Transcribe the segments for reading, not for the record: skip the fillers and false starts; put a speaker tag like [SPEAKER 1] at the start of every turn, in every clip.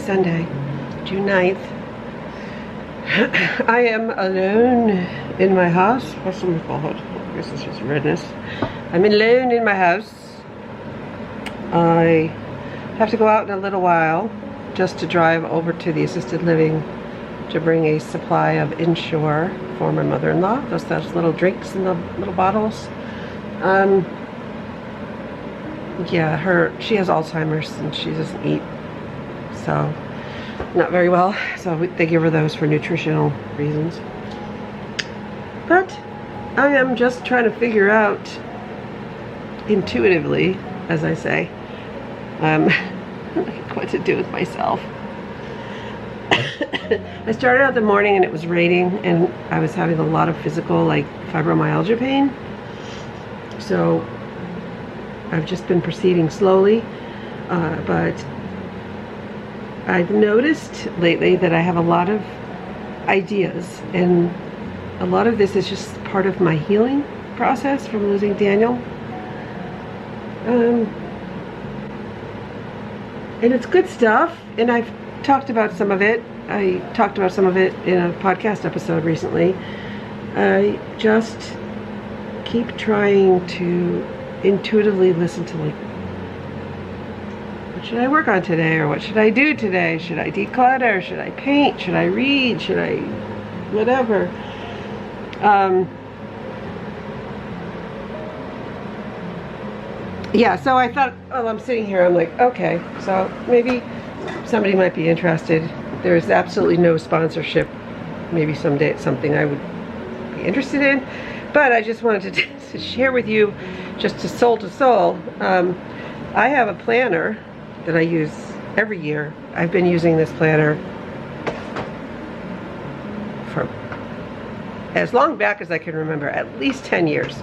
[SPEAKER 1] Sunday, June 9th. I am alone in my house. What's the called? I guess it's just redness. I'm alone in my house. I have to go out in a little while just to drive over to the assisted living to bring a supply of Inshore for my mother-in-law. Those little drinks in the little bottles. Yeah, she has Alzheimer's and she doesn't eat, so not very well. So they give her those for nutritional reasons. But I am just trying to figure out intuitively, as I say, what to do with myself. I started out the morning and it was raining and I was having a lot of physical, like, fibromyalgia pain. So I've just been proceeding slowly, but I've noticed lately that I have a lot of ideas, and a lot of this is just part of my healing process from losing Daniel. And it's good stuff, and I've talked about some of it. I talked about some of it in a podcast episode recently. I just keep trying to intuitively listen to, like, what should I work on today, or what should I do today? Should I declutter? Should I paint? Should I read? Should I whatever? Yeah, so I thought, while I'm sitting here, I'm like, okay, so maybe somebody might be interested. There's absolutely no sponsorship. Maybe someday it's something I would be interested in, but I just wanted to share with you, just to soul. I have a planner that I use every year. I've been using this planner for as long back as I can remember, at least 10 years.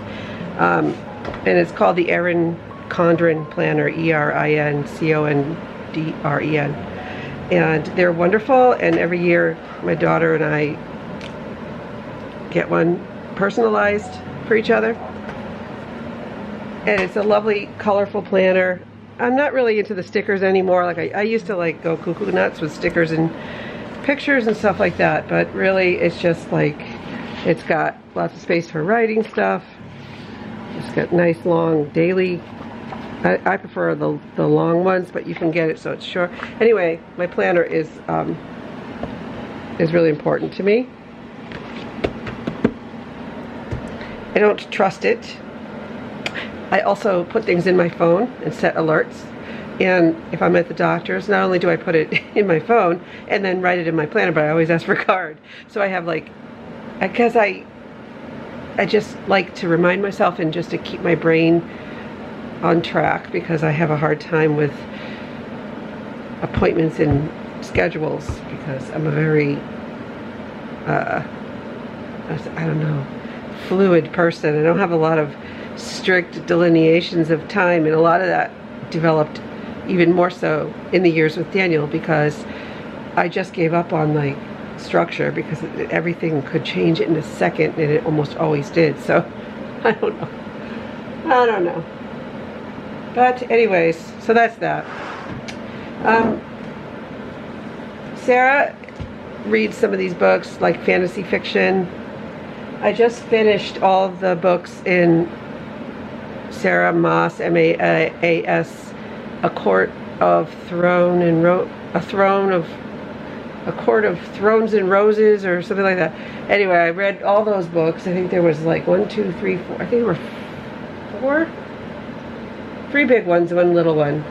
[SPEAKER 1] And it's called the Erin Condren Planner, ERINCONDREN. And they're wonderful, and every year my daughter and I get one personalized for each other. And it's a lovely, colorful planner. I'm not really into the stickers anymore. Like I used to, like, go cuckoo nuts with stickers and pictures and stuff like that, but really it's just like, it's got lots of space for writing stuff. It's got nice long daily, I prefer the long ones, but you can get it so it's short. Anyway, my planner is really important to me. I don't trust it. I also put things in my phone and set alerts. And if I'm at the doctor's, not only do I put it in my phone and then write it in my planner, but I always ask for a card. So I have, like, because I just like to remind myself and just to keep my brain on track, because I have a hard time with appointments and schedules, because I'm a very, I don't know, fluid person. I don't have a lot of strict delineations of time, and a lot of that developed even more so in the years with Daniel, because I just gave up on, like, structure, because everything could change in a second, and it almost always did. So I don't know. But anyways, so that's that. Sarah reads some of these books, like fantasy fiction. I just finished all of the books in Sarah Maas, M-A-A-S, A Court of Thrones and Roses, or something like that. Anyway, I read all those books. I think there was, like, 1, 2, 3, 4. I think there were 4. 3 big ones, 1 little one.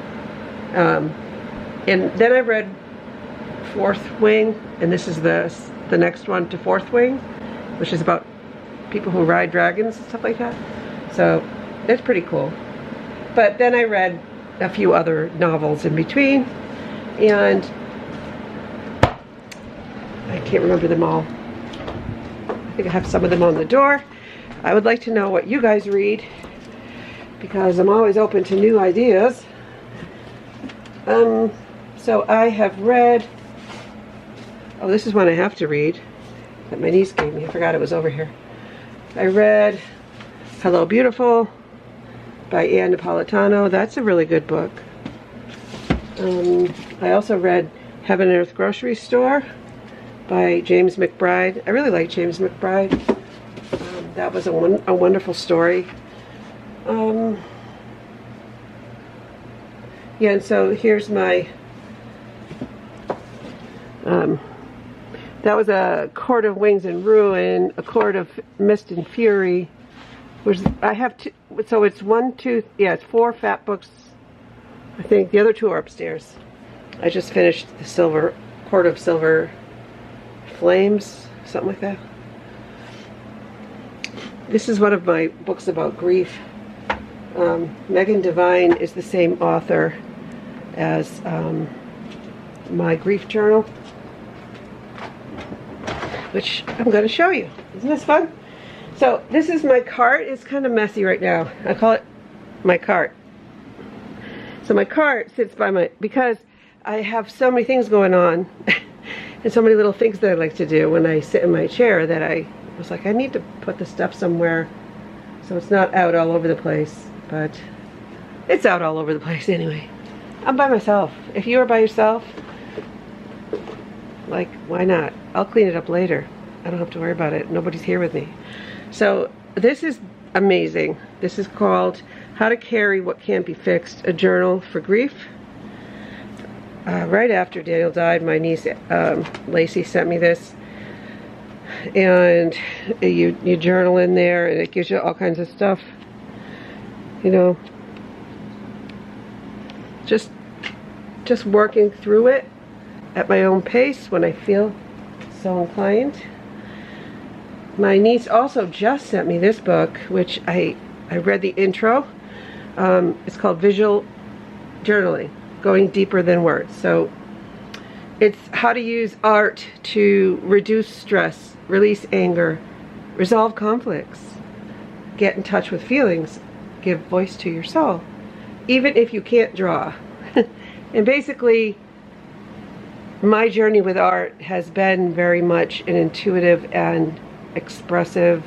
[SPEAKER 1] And then I read Fourth Wing, and this is the next one to Fourth Wing, which is about people who ride dragons and stuff like that. So it's pretty cool. But then I read a few other novels in between, and I can't remember them all. I think I have some of them on the door. I would like to know what you guys read, because I'm always open to new ideas. So I have read, oh, this is one I have to read that my niece gave me. I forgot it was over here. I read Hello Beautiful by Ann Napolitano. That's a really good book. I also read Heaven and Earth Grocery Store by James McBride. I really like James McBride. That was a wonderful story. Yeah, and so here's my, that was A Court of Wings and Ruin, A Court of Mist and Fury, which I have two, so it's it's 4 fat books, I think. The other 2 are upstairs. I just finished the Court of Silver Flames, something like that. This is one of my books about grief. Megan Devine is the same author as my grief journal, which I'm going to show you. Isn't this fun? So this is my cart. It's kind of messy right now. I call it my cart. So my cart sits by because I have so many things going on and so many little things that I like to do when I sit in my chair that I was like, I need to put the stuff somewhere so it's not out all over the place. But it's out all over the place anyway. I'm by myself. If you are by yourself, like, why not? I'll clean it up later. I don't have to worry about it. Nobody's here with me. So this is amazing. This is called How to Carry What Can't Be Fixed, a journal for grief. Right after Daniel died, my niece Lacey sent me this. And you journal in there, and it gives you all kinds of stuff. You know, just working through it at my own pace when I feel so inclined. My niece also just sent me this book, which I read the intro. It's called Visual Journaling, Going Deeper Than Words. So it's how to use art to reduce stress, release anger, resolve conflicts, get in touch with feelings, give voice to your soul, even if you can't draw. And basically, my journey with art has been very much an intuitive and expressive,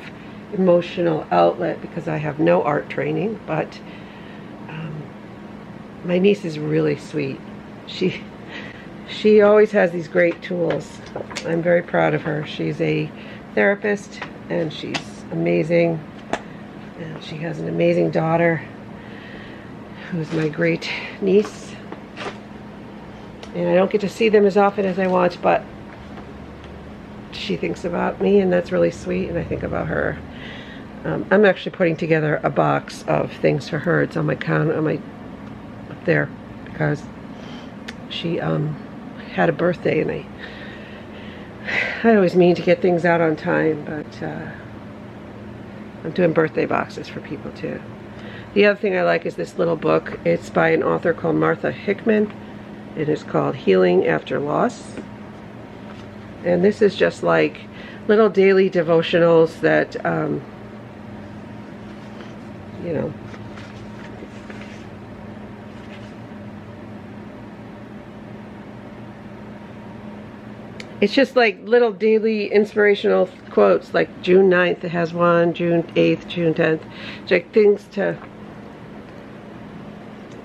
[SPEAKER 1] emotional outlet because I have no art training, but my niece is really sweet. She always has these great tools. I'm very proud of her. She's a therapist and she's amazing. And she has an amazing daughter who's my great niece. And I don't get to see them as often as I want, but she thinks about me, and that's really sweet, and I think about her. I'm actually putting together a box of things for her. It's on my counter, up there, because she had a birthday, and I always mean to get things out on time, but I'm doing birthday boxes for people too. The other thing I like is this little book. It's by an author called Martha Hickman. It is called Healing After Loss. And this is just like little daily devotionals that, you know, it's just like little daily inspirational quotes, like June 9th it has one, June 8th, June 10th. It's like things to,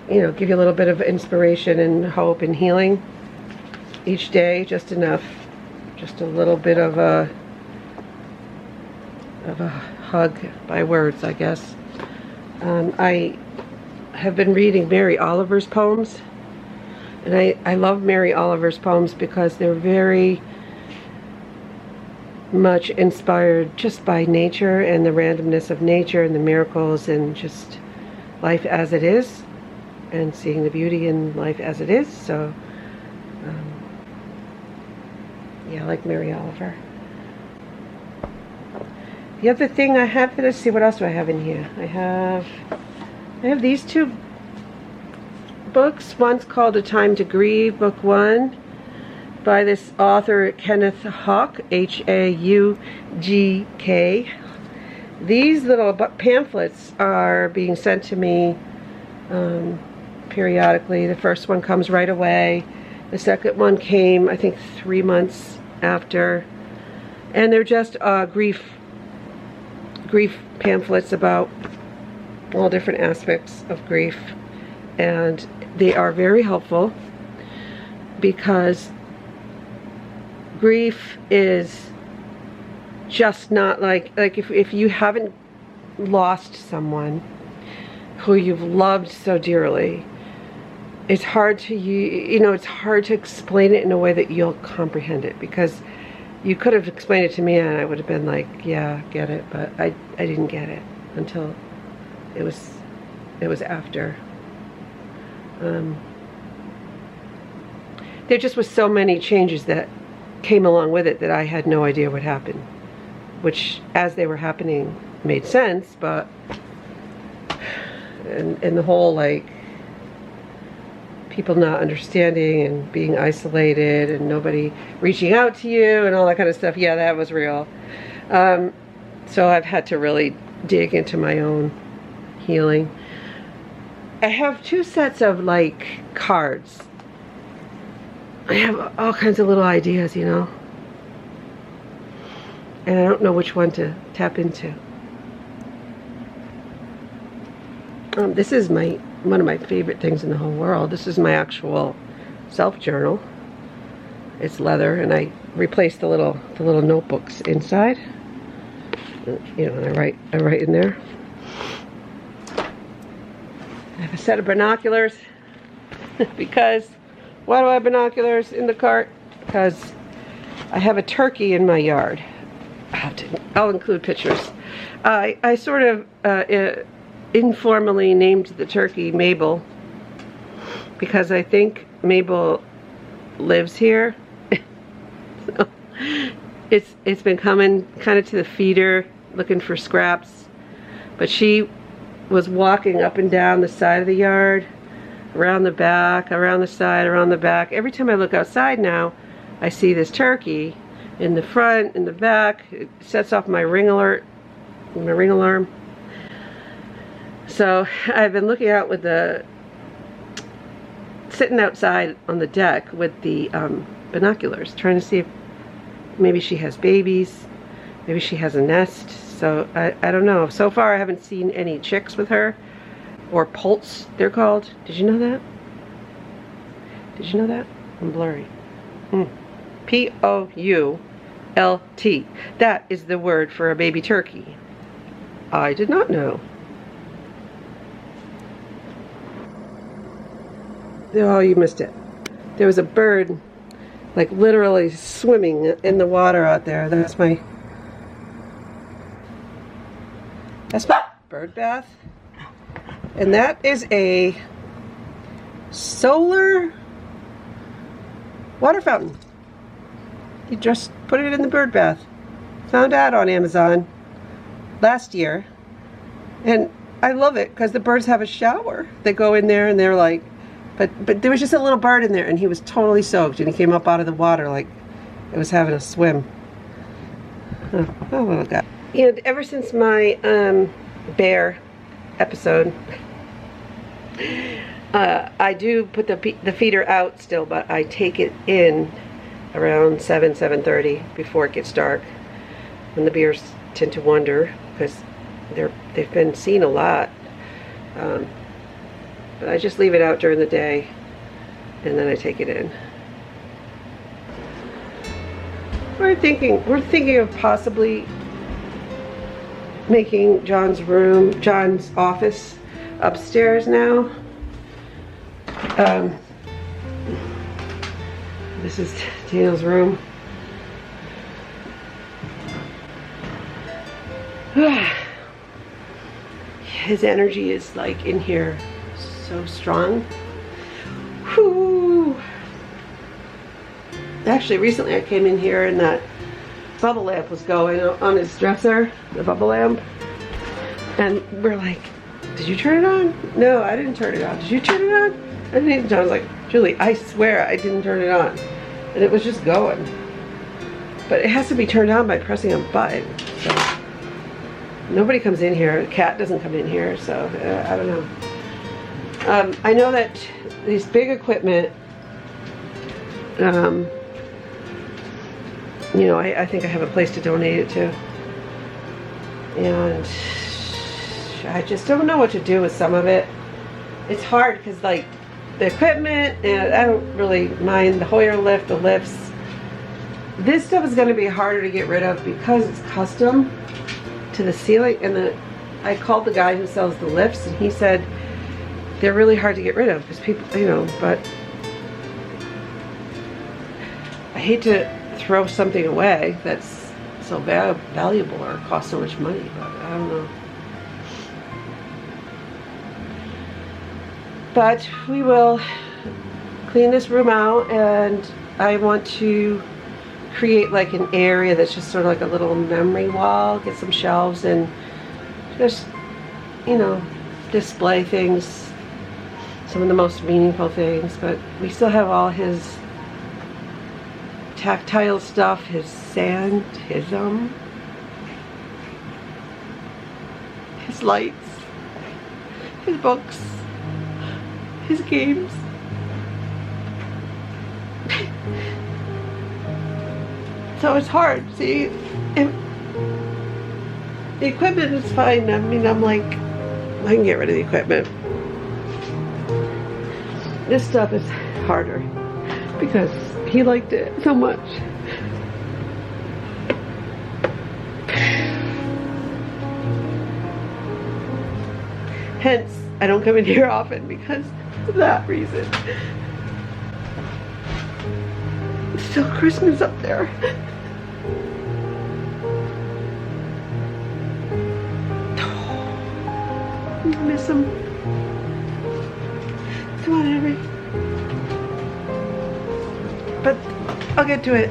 [SPEAKER 1] you know, give you a little bit of inspiration and hope and healing each day, just enough. Just a little bit of a hug by words, I guess. I have been reading Mary Oliver's poems. And I love Mary Oliver's poems because they're very much inspired just by nature and the randomness of nature and the miracles and just life as it is and seeing the beauty in life as it is. So, yeah, I like Mary Oliver. The other thing I have, let's see, what else do I have in here? I have these 2 books. One's called A Time to Grieve, book 1, by this author Kenneth Hawk, H-A-U-G-K. These little pamphlets are being sent to me periodically. The first one comes right away. The second one came, I think, 3 months after. And they're just grief pamphlets about all different aspects of grief. And they are very helpful because grief is just not like if you haven't lost someone who you've loved so dearly, it's hard to it's hard to explain it in a way that you'll comprehend it, because you could have explained it to me and I would have been like, yeah, get it, but I didn't get it until it was after. There just was so many changes that came along with it that I had no idea what happened, which as they were happening made sense, but and the whole like people not understanding and being isolated and nobody reaching out to you and all that kind of stuff, yeah, that was real. So I've had to really dig into my own healing. I have 2 sets of like cards. I have all kinds of little ideas, you know, and I don't know which one to tap into. This is one of my favorite things in the whole world. This is my actual self journal. It's leather, and I replaced the little notebooks inside. You know, and I write in there. I have a set of binoculars because why do I have binoculars in the cart? Because I have a turkey in my yard. I'll include pictures. I sort of informally named the turkey Mabel because I think Mabel lives here. So it's been coming kind of to the feeder looking for scraps, but she was walking up and down the side of the yard, around the back, around the side, around the back. Every time I look outside now, I see this turkey in the front, in the back. It sets off my ring alert, my ring alarm. So I've been looking out with sitting outside on the deck with the binoculars, trying to see if maybe she has babies, maybe she has a nest. So I don't know. So far I haven't seen any chicks with her, or poults they're called. Did you know that? Did you know that? I'm blurry. P-O-U-L-T. That is the word for a baby turkey. I did not know. Oh, you missed it. There was a bird, like literally swimming in the water out there. That's my bird bath. And that is a solar water fountain. You just put it in the bird bath. Found out on Amazon last year. And I love it because the birds have a shower. They go in there and they're like, but there was just a little bird in there and he was totally soaked and he came up out of the water like it was having a swim. Oh little guy. And ever since my bear episode, I do put the feeder out still, but I take it in around 7:30 before it gets dark, when the bears tend to wander because they've been seen a lot. But I just leave it out during the day and then I take it in. We're thinking of possibly making John's office upstairs now. This is Daniel's room. His energy is like in here so strong. Whew. Actually, recently I came in here and that bubble lamp was going on his dresser, the bubble lamp. And we're like, did you turn it on? No, I didn't turn it on. Did you turn it on? I didn't. I was like, Julie, I swear I didn't turn it on. And it was just going. But it has to be turned on by pressing a button. So nobody comes in here. The cat doesn't come in here, so I don't know. I know that these big equipment, you know, I think I have a place to donate it to. And I just don't know what to do with some of it. It's hard because, like, the equipment, and I don't really mind the Hoyer lift, the lifts. This stuff is going to be harder to get rid of because it's custom to the ceiling. And I called the guy who sells the lifts, and he said they're really hard to get rid of because people, you know, but I hate to throw something away that's so valuable or costs so much money, but I don't know. But we will clean this room out, and I want to create like an area that's just sort of like a little memory wall, get some shelves and just, you know, display things, some of the most meaningful things. But we still have all his tactile stuff, his sand, his lights, his books, his games. So it's hard. See, the equipment is fine. I mean, I'm like, I can get rid of the equipment. This stuff is harder because he liked it so much. Hence, I don't come in here often because of that reason. It's still Christmas up there. I miss him. Come on, Henry. But I'll get to it.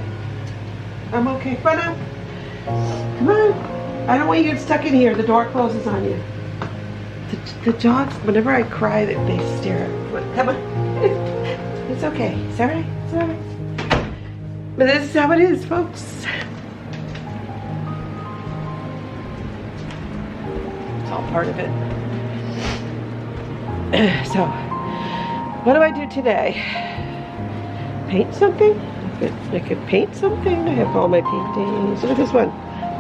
[SPEAKER 1] I'm okay. Come on now. Come on. I don't want you to get stuck in here. The door closes on you. The dogs, whenever I cry, they stare at. Come on. It's okay. It's alright. It's alright. But this is how it is, folks. It's all part of it. So, what do I do today? Paint something? I could paint something. I have all my paintings. Look at this one.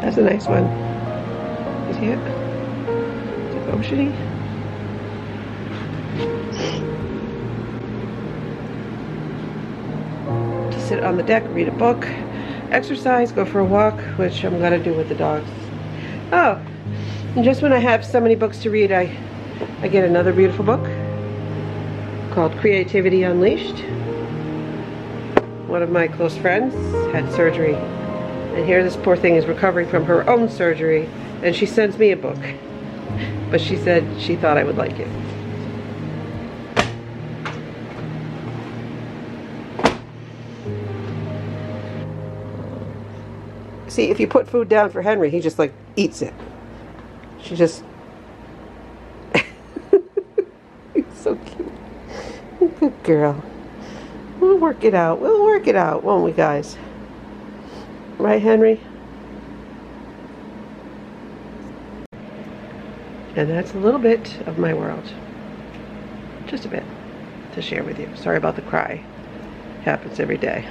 [SPEAKER 1] That's a nice one. You see it? It's like oceany. To sit on the deck, read a book, exercise, go for a walk, which I'm gonna do with the dogs. Oh, and just when I have so many books to read, I get another beautiful book called Creativity Unleashed. One of my close friends had surgery, and here this poor thing is recovering from her own surgery, and she sends me a book, but she said she thought I would like it. See, if you put food down for Henry, he just like eats it. She just he's so cute. Good girl. We'll work it out. We'll work it out, won't we, guys? Right, Henry? And that's a little bit of my world. Just a bit to share with you. Sorry about the cry. Happens every day.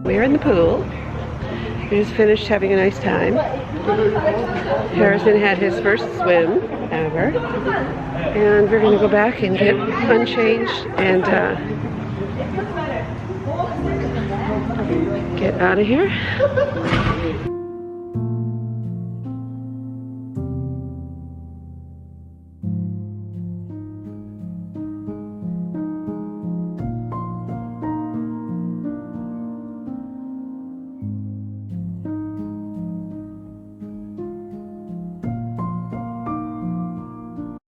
[SPEAKER 1] We're in the pool. We just finished having a nice time. Harrison had his first swim ever. And we're going to go back and get unchanged and get out of here.